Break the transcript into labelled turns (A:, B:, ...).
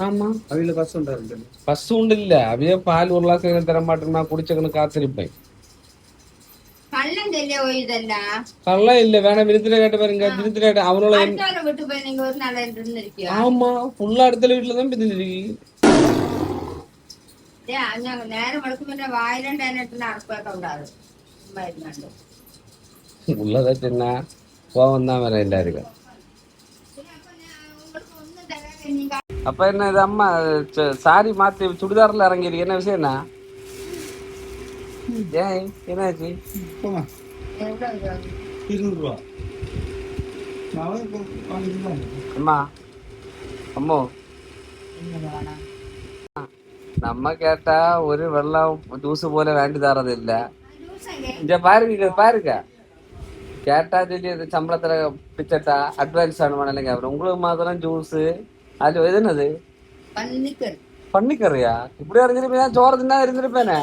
A: ஆமா அவையில பஸ் உண்டில்ல அவைய பால் ஒரு கிளாஸ் தர மாட்டேன்னா குடிச்சக்கணும் காத்திருப்பேன். கள்ளம் இல்ல வேணா விருத்திர கேட்ட பாருங்க. விருத்திர கேட்ட அவனோட
B: விட்டு போய் நீங்க ஒரு நாள் இருந்திருக்கியா?
A: ஆமா ஃபுல்லா அடுத்த வீட்டுலதான் பிரிஞ்சிருக்கு.
B: நேரம் வளர்க்கும் வாயிலண்டா அனுப்ப கூடாது.
A: உள்ளதா சின்ன கோவம் தான் வேற எல்லாருக்கும். அப்ப என்ன இது அம்மா சாரி மாத்தி சுடிதார்ல இறங்கிருக்கு. என்ன விஷயம் என்ன? ஏன் என்னாச்சு?
C: 200 ரூபா.
A: அம்மா அம்மோ நம்ம கேட்டா ஒரு வெள்ளம் ஜூஸ் போல வேண்டி தரது இல்ல. இங்க பாருங்க பாருங்க கேட்டா சொல்லி சம்பளத்துல பிச்சட்டா அட்வான்ஸ் ஆன உங்களுக்கு மாத்திரம் ஜூஸ் அது எதுனது
B: பன்னிக்கறி
A: பண்ணிக்கறியா? இப்படி அறிஞ்சிருப்பேன் சோறு தின்னா இருந்திருப்பேனே.